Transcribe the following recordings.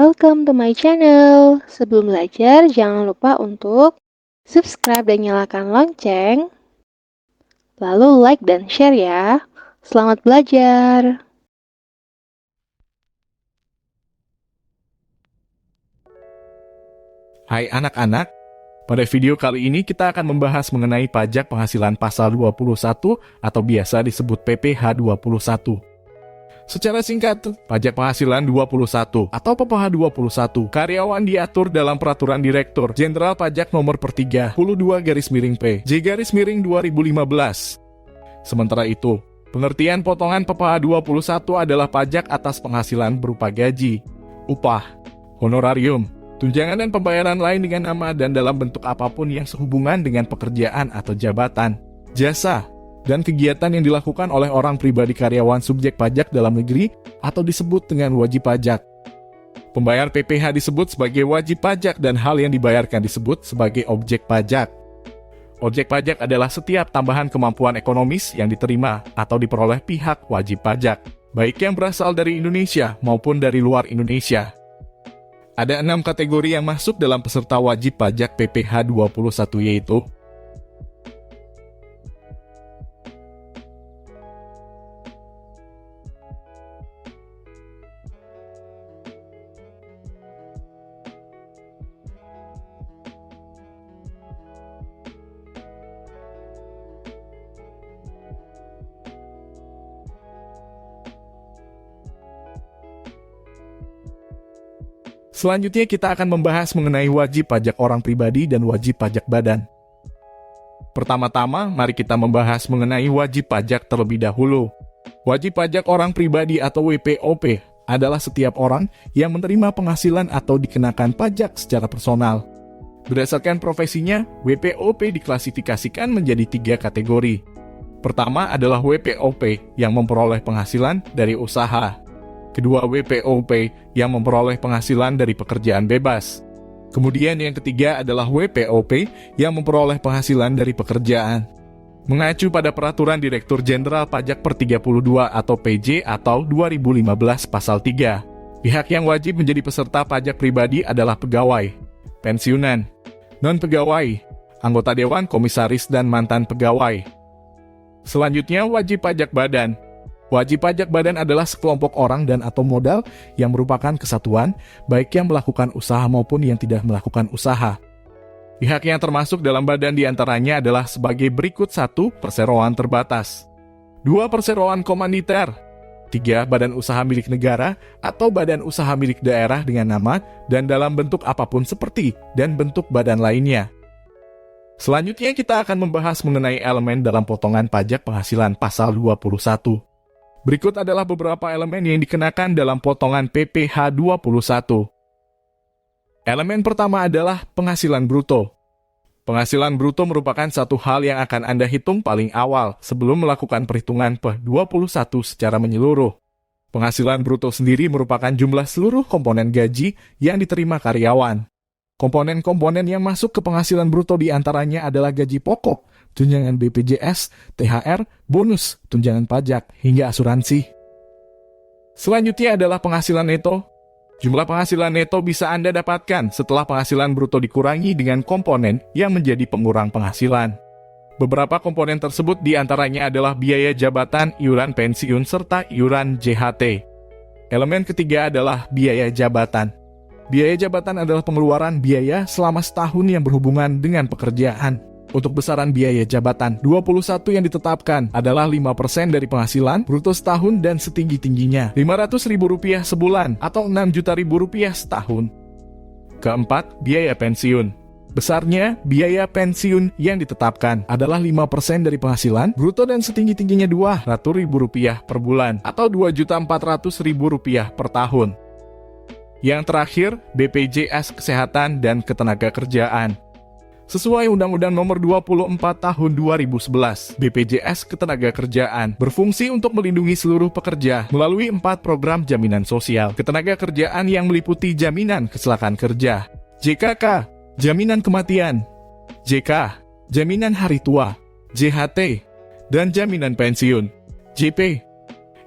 Welcome to my channel. Sebelum belajar, jangan lupa untuk subscribe dan nyalakan lonceng, lalu like dan share ya. Selamat belajar. Hai anak-anak, pada video kali ini kita akan membahas mengenai pajak penghasilan pasal 21 atau biasa disebut PPh 21. Secara singkat, pajak penghasilan 21 atau PPh 21 karyawan diatur dalam Peraturan Direktur Jenderal Pajak Nomor per 32/PJ-2015. Sementara itu, pengertian potongan PPh 21 adalah pajak atas penghasilan berupa gaji, upah, honorarium, tunjangan dan pembayaran lain dengan nama dan dalam bentuk apapun yang sehubungan dengan pekerjaan atau jabatan, jasa, dan kegiatan yang dilakukan oleh orang pribadi karyawan subjek pajak dalam negeri atau disebut dengan wajib pajak. Pembayar PPh disebut sebagai wajib pajak dan hal yang dibayarkan disebut sebagai objek pajak. Objek pajak adalah setiap tambahan kemampuan ekonomis yang diterima atau diperoleh pihak wajib pajak, baik yang berasal dari Indonesia maupun dari luar Indonesia. Ada 6 kategori yang masuk dalam peserta wajib pajak PPh 21 yaitu Selanjutnya kita akan membahas mengenai wajib pajak orang pribadi dan wajib pajak badan. Pertama-tama, mari kita membahas mengenai wajib pajak terlebih dahulu. Wajib pajak orang pribadi atau WPOP adalah setiap orang yang menerima penghasilan atau dikenakan pajak secara personal. Berdasarkan profesinya, WPOP diklasifikasikan menjadi 3 kategori. Pertama adalah WPOP yang memperoleh penghasilan dari usaha. Kedua, WPOP yang memperoleh penghasilan dari pekerjaan bebas. Kemudian yang ketiga adalah WPOP yang memperoleh penghasilan dari pekerjaan. Mengacu pada Peraturan Direktur Jenderal Pajak per 32 atau PJ atau 2015 pasal 3, pihak yang wajib menjadi peserta pajak pribadi adalah pegawai, pensiunan, non-pegawai, anggota dewan komisaris dan mantan pegawai. Selanjutnya, wajib pajak badan. Wajib pajak badan adalah sekelompok orang dan atau modal yang merupakan kesatuan, baik yang melakukan usaha maupun yang tidak melakukan usaha. Pihak yang termasuk dalam badan diantaranya adalah sebagai berikut: 1. Perseroan terbatas, 2. Perseroan komaniter, 3. Badan usaha milik negara atau badan usaha milik daerah dengan nama dan dalam bentuk apapun seperti dan bentuk badan lainnya. Selanjutnya kita akan membahas mengenai elemen dalam potongan pajak penghasilan pasal 21. Berikut adalah beberapa elemen yang dikenakan dalam potongan PPh 21. Elemen pertama adalah penghasilan bruto. Penghasilan bruto merupakan satu hal yang akan Anda hitung paling awal sebelum melakukan perhitungan PH21 secara menyeluruh. Penghasilan bruto sendiri merupakan jumlah seluruh komponen gaji yang diterima karyawan. Komponen-komponen yang masuk ke penghasilan bruto diantaranya adalah gaji pokok, tunjangan BPJS, THR, bonus, tunjangan pajak, hingga asuransi. Selanjutnya adalah penghasilan neto. Jumlah penghasilan neto bisa Anda dapatkan setelah penghasilan bruto dikurangi dengan komponen yang menjadi pengurang penghasilan. Beberapa komponen tersebut diantaranya adalah biaya jabatan, iuran pensiun, serta iuran JHT. Elemen ketiga adalah biaya jabatan. Biaya jabatan adalah pengeluaran biaya selama setahun yang berhubungan dengan pekerjaan. Untuk besaran biaya jabatan 21 yang ditetapkan adalah 5% dari penghasilan bruto setahun dan setinggi-tingginya Rp500.000 sebulan atau Rp6.000.000 setahun. Keempat, biaya pensiun. Besarnya biaya pensiun yang ditetapkan adalah 5% dari penghasilan bruto dan setinggi-tingginya Rp200.000 per bulan atau Rp2.400.000 per tahun. Yang terakhir, BPJS Kesehatan dan Ketenagakerjaan. Sesuai Undang-Undang Nomor 24 Tahun 2011, BPJS Ketenagakerjaan berfungsi untuk melindungi seluruh pekerja melalui 4 program jaminan sosial ketenagakerjaan yang meliputi jaminan kecelakaan kerja, JKK, jaminan kematian, JK, jaminan hari tua, JHT, dan jaminan pensiun, JP.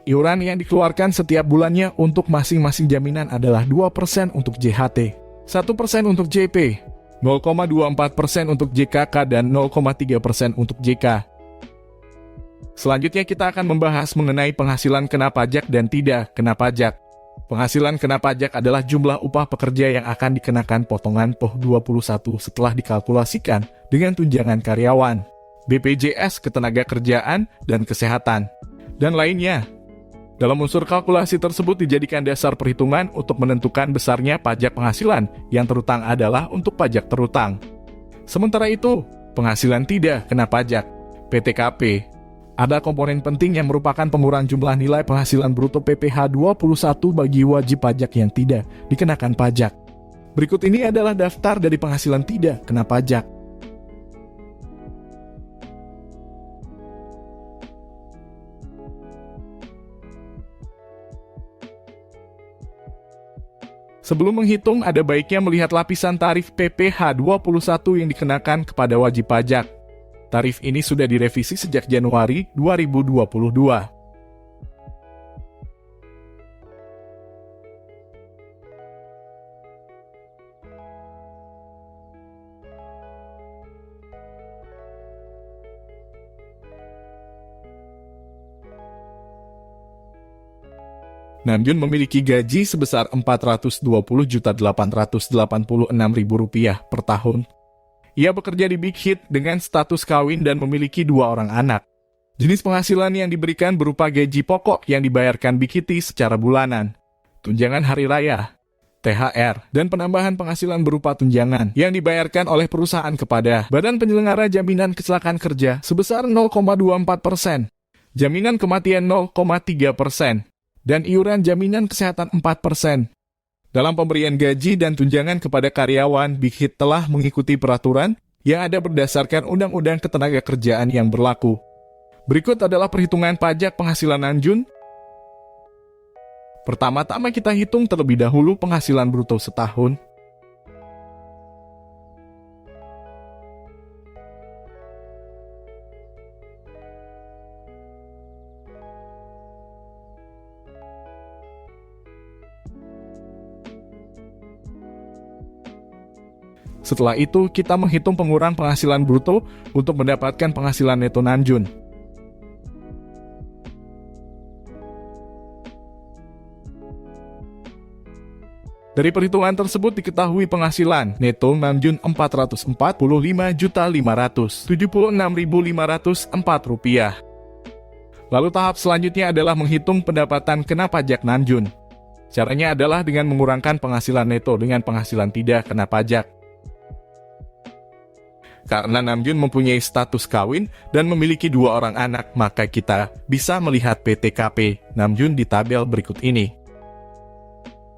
Iuran yang dikeluarkan setiap bulannya untuk masing-masing jaminan adalah 2% untuk JHT, 1% untuk JP, 0,24% untuk JKK, dan 0,3% untuk JK. Selanjutnya kita akan membahas mengenai penghasilan kena pajak dan tidak kena pajak. Penghasilan kena pajak adalah jumlah upah pekerja yang akan dikenakan potongan POH 21 setelah dikalkulasikan dengan tunjangan karyawan, BPJS Ketenagakerjaan dan Kesehatan, dan lainnya. Dalam unsur kalkulasi tersebut dijadikan dasar perhitungan untuk menentukan besarnya pajak penghasilan yang terutang adalah untuk pajak terutang. Sementara itu, penghasilan tidak kena pajak, PTKP, ada komponen penting yang merupakan pengurangan jumlah nilai penghasilan bruto PPh 21 bagi wajib pajak yang tidak dikenakan pajak. Berikut ini adalah daftar dari penghasilan tidak kena pajak. Sebelum menghitung, ada baiknya melihat lapisan tarif PPh 21 yang dikenakan kepada wajib pajak. Tarif ini sudah direvisi sejak Januari 2022. Namjun memiliki gaji sebesar Rp420.886.000 per tahun. Ia bekerja di Big Hit dengan status kawin dan memiliki 2 orang anak. Jenis penghasilan yang diberikan berupa gaji pokok yang dibayarkan Big Hit secara bulanan, tunjangan hari raya, THR, dan penambahan penghasilan berupa tunjangan yang dibayarkan oleh perusahaan kepada Badan Penyelenggara Jaminan Kecelakaan Kerja sebesar 0,24%, jaminan kematian 0,3%, dan iuran jaminan kesehatan 4%. Dalam pemberian gaji dan tunjangan kepada karyawan, Big Hit telah mengikuti peraturan yang ada berdasarkan Undang-Undang Ketenagakerjaan yang berlaku. Berikut adalah perhitungan pajak penghasilan Namjun. Pertama-tama kita hitung terlebih dahulu penghasilan bruto setahun. Setelah itu, kita menghitung pengurangan penghasilan bruto untuk mendapatkan penghasilan neto Namjun. Dari perhitungan tersebut diketahui penghasilan neto Namjun Rp445.576.504. Lalu tahap selanjutnya adalah menghitung pendapatan kena pajak Namjun. Caranya adalah dengan mengurangkan penghasilan neto dengan penghasilan tidak kena pajak. Karena Namjun mempunyai status kawin dan memiliki 2 orang anak, maka kita bisa melihat PTKP Namjun di tabel berikut ini.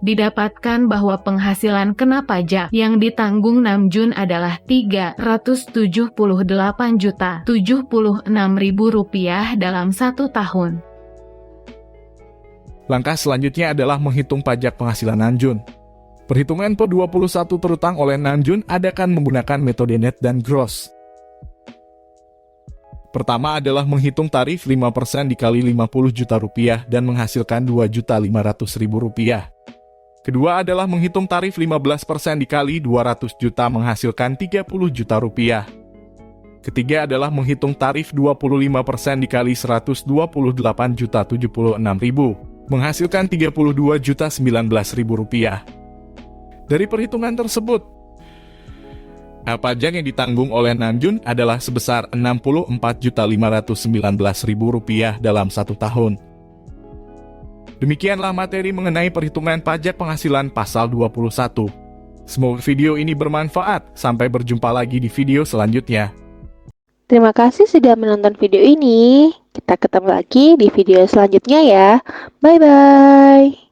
Didapatkan bahwa penghasilan kena pajak yang ditanggung Namjun adalah Rp378.076.000 dalam 1 tahun. Langkah selanjutnya adalah menghitung pajak penghasilan Namjun. Perhitungan POH 21 terutang oleh Namjun adakan menggunakan metode net dan gross. Pertama adalah menghitung tarif 5% dikali Rp50 juta dan menghasilkan Rp2.500.000. Kedua adalah menghitung tarif 15% dikali 200 juta menghasilkan Rp30 juta. Ketiga adalah menghitung tarif 25% dikali Rp128.076.000 menghasilkan Rp32.019.000. Dari perhitungan tersebut, pajak yang ditanggung oleh Namjun adalah sebesar Rp64.519.000 dalam 1 tahun. Demikianlah materi mengenai perhitungan pajak penghasilan pasal 21. Semoga video ini bermanfaat. Sampai berjumpa lagi di video selanjutnya. Terima kasih sudah menonton video ini. Kita ketemu lagi di video selanjutnya ya. Bye-bye.